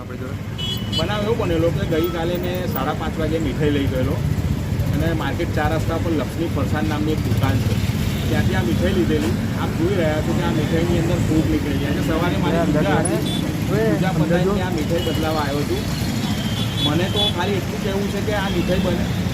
આપણી જોડે? બનાવ એવો બનેલો કે ગઈકાલે મેં 5:30 વાગે મીઠાઈ લઈ ગયેલો અને માર્કેટ 4 રસ્તા પર લક્ષ્મી ફરસાણ નામની એક દુકાન છે, ત્યાંથી આ મીઠાઈ લીધેલી. આપ જોઈ રહ્યા છો કે આ મીઠાઈની અંદર ફૂગ નીકળી જાય છે. સવારે મારી પૂજા હતી, પૂજા પતાવીને આ મીઠાઈ બદલાવા આવ્યો છું. મને તો ખાલી એટલું કહેવું છે કે આ મીઠાઈ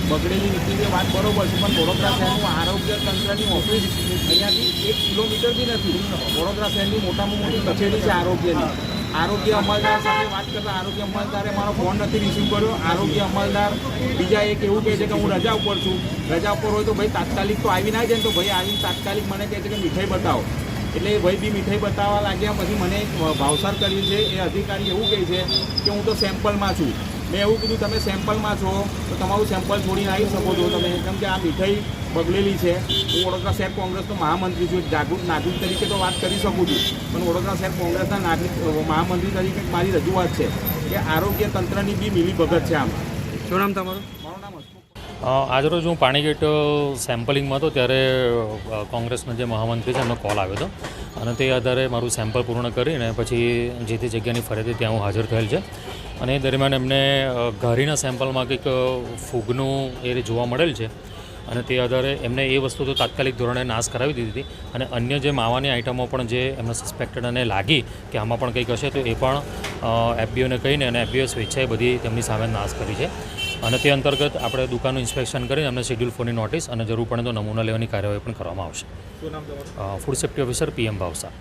બગડેલી નીકળી વાત બરોબર છે, પણ વડોદરા શહેરનું આરોગ્ય તંત્રની ઓફિસ અહીંયાથી 1 કિલોમીટર બી નથી. વડોદરા શહેરની મોટામાં મોટી કચેરી છે આરોગ્યની. આરોગ્ય અમલદાર સાથે વાત કરતા આરોગ્ય અમલદારે મારો ફોન નથી રિસીવ કર્યો. આરોગ્ય અમલદાર બીજા એક એવું કહે છે કે હું રજા ઉપર છું. રજા ઉપર હોય તો ભાઈ તાત્કાલિક તો આવી ના જાય ને, તો ભાઈ આવીને તાત્કાલિક મને કહે છે કે મીઠાઈ બતાવો. એટલે ભાઈ બી મીઠાઈ બતાવવા લાગ્યા. પછી મને ભાવસાર કર્યું છે. એ અધિકારી એવું કહે છે કે હું તો સેમ્પલમાં છું. મેં એવું કીધું તમે સેમ્પલમાં છો તો તમારું સેમ્પલ છોડીને આવી શકો છો તમે, કેમ કે આ મીઠાઈ બગડેલી છે. હું વડોદરા શહેર કોંગ્રેસનો મહામંત્રી છું, જાગૃત નાગરિક તરીકે તો વાત કરી શકું છું, પણ વડોદરા શહેર કોંગ્રેસના મહામંત્રી તરીકે મારી રજૂઆત છે કે આરોગ્ય તંત્રની બી મિલીભગત છે આમાં. શું નામ તમારું? મારું નામ હસમુખ. આજરોજ હું પાણીગેટ સેમ્પલિંગમાં હતો ત્યારે કોંગ્રેસના જે મહામંત્રી છે એમનો કોલ આવ્યો હતો અને તે આધારે મારું સેમ્પલ પૂર્ણ કરીને પછી જે તે જગ્યાની ફરિયાદી ત્યાં હું હાજર થયેલ છે. અને એ દરમિયાન એમને ઘારીના સેમ્પલમાં કંઈક ફૂગનું એ જોવા મળેલ છે અને તે આધારે એમને એ વસ્તુ તો તાત્કાલિક ધોરણે નાશ કરાવી દીધી હતી. અને અન્ય જે માવાની આઇટમો પણ જે એમને સસ્પેક્ટેડ અને લાગી કે આમાં પણ કંઈક હશે તો એ પણ એફબીઓને કહીને અને એફબીઓ સ્વેચ્છાએ બધી તેમની સામે નાશ કરી છે. અને તે અંતર્ગત આપણે દુકાનનું ઇન્સ્પેક્શન કરીને એમને શેડ્યુલ 4ની નોટિસ અને જરૂર પડે તો નમૂના લેવાની કાર્યવાહી પણ કરવામાં આવશે. શું નામ તમારું? Food safety officer PM ભાવસા.